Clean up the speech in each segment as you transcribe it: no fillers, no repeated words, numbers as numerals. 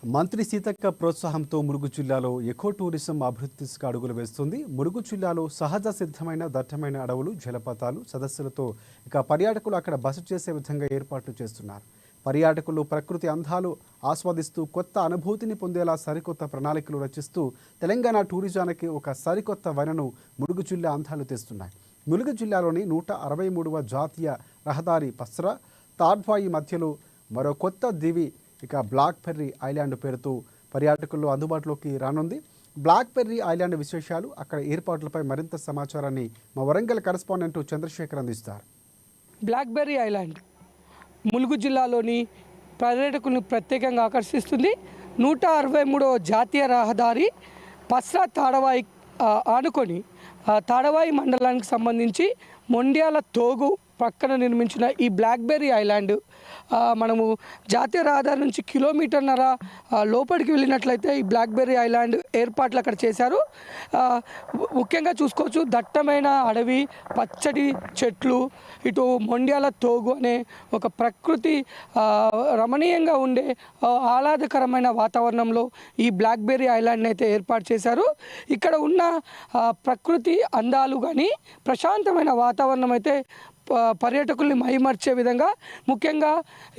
మంత్రి సీతక్క ప్రోత్సాహంతో ములుగు జిల్లాలో ఎకో టూరిజం అభివృద్ధి దిశగా అడుగులు వేస్తుంది. ములుగు జిల్లాలో సహజ సిద్ధమైన దట్టమైన అడవులు, జలపాతాలు, సదస్సులతో పర్యాటకులు అక్కడ బస చేసే విధంగా ఏర్పాట్లు చేస్తున్నారు. పర్యాటకులు ప్రకృతి అందాలు ఆస్వాదిస్తూ కొత్త అనుభూతిని పొందేలా సరికొత్త ప్రణాళికలు రచిస్తూ తెలంగాణ టూరిజానికి ఒక సరికొత్త వనను ములుగు జిల్లా అందాలు తెస్తున్నాయి. ములుగు జిల్లాలోని 163వ జాతీయ రహదారి పస్రా తాడ్వాయి మధ్యలో మరో కొత్త దీవి బ్లాక్ బెర్రీ ఐలాండ్ పేరుతో పర్యాటకుల్లో అందుబాటులోకి రానుంది. బ్లాక్ బెర్రీ ఐలాండ్ విశేషాలు, అక్కడ ఏర్పాట్లపై మరింత సమాచారాన్ని మా వరంగల్ కరెస్పాండెంట్ చంద్రశేఖర్ అందిస్తారు. బ్లాక్ బెర్రీ ఐలాండ్ ములుగు జిల్లాలోని పర్యాటకులను ప్రత్యేకంగా ఆకర్షిస్తుంది. 163వ జాతీయ రహదారి పస్రా తాడవాయి ఆనుకొని తాడవాయి మండలానికి సంబంధించి మొండ్యాల తోగు పక్కన నిర్మించిన ఈ బ్లాక్ బెర్రీ ఐలాండ్ మనము జాతీయ రహదారి నుంచి కిలోమీటర్న్నర లోపలికి వెళ్ళినట్లయితే ఈ బ్లాక్ బెర్రీ ఐలాండ్ ఏర్పాట్లు అక్కడ చేశారు. ముఖ్యంగా చూసుకోవచ్చు, దట్టమైన అడవి, పచ్చడి చెట్లు, ఇటు మొండ్యాల తోగు అనే ఒక ప్రకృతి రమణీయంగా ఉండే ఆహ్లాదకరమైన వాతావరణంలో ఈ బ్లాక్ బెర్రీ ఐలాండ్ని అయితే ఏర్పాటు చేశారు. ఇక్కడ ఉన్న ప్రకృతి అందాలు కానీ ప్రశాంతమైన వాతావరణం అయితే పర్యాటకుల్ని మైమర్చే విధంగా, ముఖ్యంగా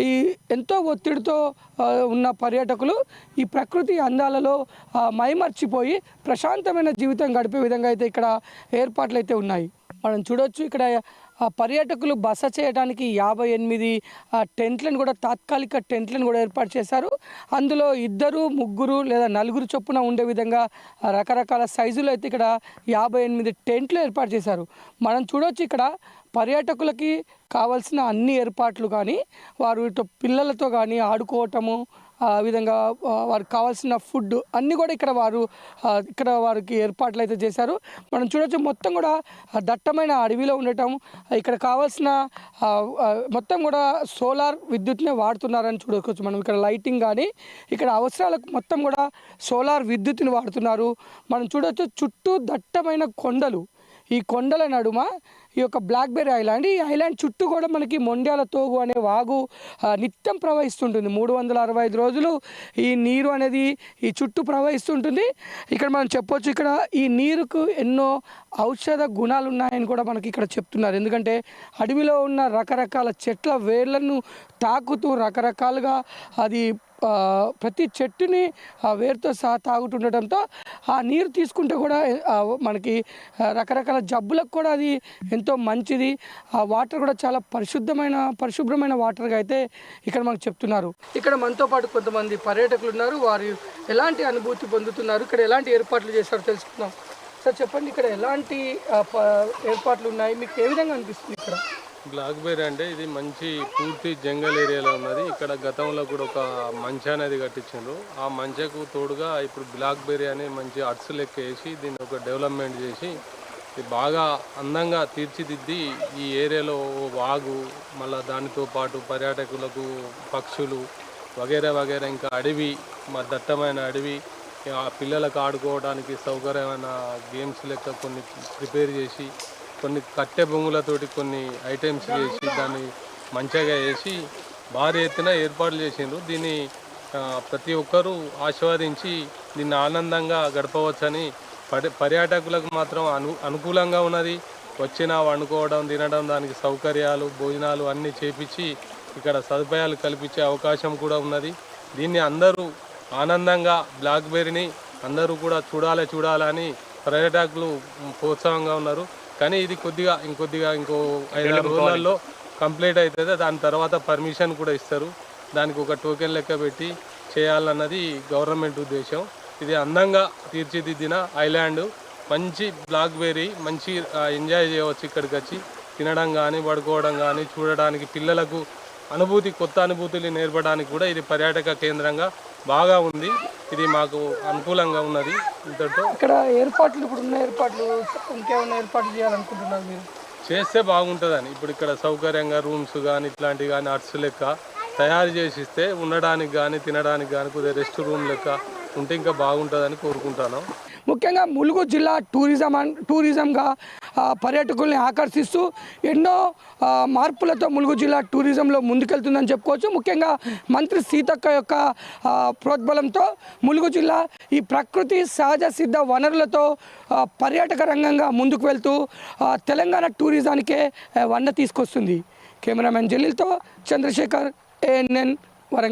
ఈ ఎంతో ఒత్తిడితో ఉన్న పర్యాటకులు ఈ ప్రకృతి అందాలలో మైమర్చిపోయి ప్రశాంతమైన జీవితం గడిపే విధంగా అయితే ఇక్కడ ఏర్పాట్లు అయితే ఉన్నాయి. మనం చూడవచ్చు, ఇక్కడ పర్యాటకులు బస చేయడానికి 58 టెంట్లను కూడా, తాత్కాలిక టెంట్లను కూడా ఏర్పాటు చేశారు. అందులో 2, 3 లేదా 4 చొప్పున ఉండే విధంగా రకరకాల సైజులు అయితే ఇక్కడ 58 టెంట్లు ఏర్పాటు చేశారు. మనం చూడవచ్చు, ఇక్కడ పర్యాటకులకి కావాల్సిన అన్ని ఏర్పాట్లు కానీ, వారు ఇటు పిల్లలతో కానీ ఆడుకోవటము, ఆ విధంగా వారికి కావాల్సిన ఫుడ్ అన్నీ కూడా ఇక్కడ వారికి ఏర్పాట్లు అయితే చేశారు. మనం చూడవచ్చు, మొత్తం కూడా దట్టమైన అడవిలో ఉండటం, ఇక్కడ కావాల్సిన మొత్తం కూడా సోలార్ విద్యుత్నే వాడుతున్నారని చూడవచ్చు. మనం ఇక్కడ లైటింగ్ కానీ ఇక్కడ అవసరాలకు మొత్తం కూడా సోలార్ విద్యుత్ని వాడుతున్నారు. మనం చూడవచ్చు, చుట్టూ దట్టమైన కొండలు, ఈ కొండల నడుమ ఈ యొక్క బ్లాక్ బెర్రీ ఐలాండ్, ఈ ఐలాండ్ చుట్టూ కూడా మనకి మొండ్యాల తోగు అనే వాగు నిత్యం ప్రవహిస్తుంటుంది. 365 రోజులు ఈ నీరు అనేది ఈ చుట్టూ ప్రవహిస్తుంటుంది. ఇక్కడ మనం చెప్పొచ్చు, ఇక్కడ ఈ నీరుకు ఎన్నో ఔషధ గుణాలు ఉన్నాయని కూడా మనకి ఇక్కడ చెప్తున్నారు. ఎందుకంటే అడవిలో ఉన్న రకరకాల చెట్ల వేర్లను తాకుతూ రకరకాలుగా అది ప్రతి చెట్టుని వేరుతో సహా తాగుతుండటంతో ఆ నీరు తీసుకుంటే కూడా మనకి రకరకాల జబ్బులకు కూడా అది ఎంతో మంచిది. ఆ వాటర్ కూడా చాలా పరిశుభ్రమైన వాటర్గా అయితే ఇక్కడ మనకు చెప్తున్నారు. ఇక్కడ మనతో పాటు కొంతమంది పర్యాటకులు ఉన్నారు. వారు ఎలాంటి అనుభూతి పొందుతున్నారు, ఇక్కడ ఎలాంటి ఏర్పాట్లు చేస్తారో తెలుసుకుందాం. సార్ చెప్పండి, ఇక్కడ ఎలాంటి ఏర్పాట్లు ఉన్నాయి, మీకు ఏ విధంగా అనిపిస్తుంది? ఇక్కడ బ్లాక్ బెర్రీ అంటే ఇది మంచి పూర్తి జంగల్ ఏరియాలో ఉన్నది. ఇక్కడ గతంలో కూడా ఒక మంచ అనేది కట్టించారు. ఆ మంచకు తోడుగా ఇప్పుడు బ్లాక్ బెర్రీ అనే మంచి అట్స్ లెక్క వేసి దీన్ని ఒక డెవలప్మెంట్ చేసి బాగా అందంగా తీర్చిదిద్ది ఈ ఏరియాలో వాగు, మళ్ళీ దానితో పాటు పర్యాటకులకు పక్షులు వగేరా ఇంకా అడవి, దట్టమైన అడవి, పిల్లలకు ఆడుకోవడానికి సౌకర్యమైన గేమ్స్ లెక్క కొన్ని ప్రిపేర్ చేసి, కొన్ని కట్టె బొంగులతోటి కొన్ని ఐటమ్స్ చేసి దాన్ని మంచిగా వేసి భారీ ఎత్తున ఏర్పాట్లు చేసిండ్రు. దీన్ని ప్రతి ఒక్కరూ ఆస్వాదించి దీన్ని ఆనందంగా గడపవచ్చని, పర్యాటకులకు మాత్రం అనుకూలంగా ఉన్నది. వచ్చినా వండుకోవడం, తినడం, దానికి సౌకర్యాలు, భోజనాలు అన్నీ చేపించి ఇక్కడ సదుపాయాలు కల్పించే అవకాశం కూడా ఉన్నది. దీన్ని అందరూ ఆనందంగా బ్లాక్ బెర్రీని అందరూ కూడా చూడాలని పర్యాటకులు ప్రోత్సాహంగా ఉన్నారు. కానీ ఇది ఇంకో 5-6 రోజులలో కంప్లీట్ అవుతుంది. దాని తర్వాత పర్మిషన్ కూడా ఇస్తారు. దానికి ఒక టోకెన్ లెక్క పెట్టి చేయాలన్నది గవర్నమెంట్ ఉద్దేశం. ఇది అందంగా తీర్చిదిద్దిన ఐలాండ్, మంచి బ్లాక్ బెర్రీ, మంచి ఎంజాయ్ చేయవచ్చు. ఇక్కడికి వచ్చి తినడం కానీ, పడుకోవడం కానీ, చూడడానికి పిల్లలకు కొత్త అనుభూతులు నేర్పడానికి కూడా ఇది పర్యాటక కేంద్రంగా బాగా ఉంది. ఇది మాకు అనుకూలంగా ఉన్నది. ఇంతటితో ఇక్కడ ఏర్పాట్లు, ఇప్పుడు ఉన్న ఏర్పాట్లు ఇంకేమైనా ఏర్పాట్లు చేయాలనుకుంటున్నారు మీరు? చేస్తే బాగుంటుందని, ఇప్పుడు ఇక్కడ సౌకర్యంగా రూమ్స్ కానీ ఇట్లాంటివి కానీ అట్స్ లెక్క తయారు చేసి ఇస్తే ఉండడానికి కానీ తినడానికి కానీ కొద్దిగా రెస్ట్ రూమ్ లెక్క ఉంటే ఇంకా బాగుంటుందని కోరుకుంటాను. ముఖ్యంగా ములుగు జిల్లా టూరిజంగా పర్యాటకుల్ని ఆకర్షిస్తూ ఎన్నో మార్పులతో ములుగు జిల్లా టూరిజంలో ముందుకెళ్తుందని చెప్పుకోవచ్చు. ముఖ్యంగా మంత్రి సీతక్క యొక్క ప్రోద్బలంతో ములుగు జిల్లా ఈ ప్రకృతి సహజ సిద్ధ వనరులతో పర్యాటక రంగంగా ముందుకు వెళ్తూ తెలంగాణ టూరిజానికే వన్న తీసుకొస్తుంది. కెమెరామెన్ జలీల్తో చంద్రశేఖర్, ANN వరంగల్.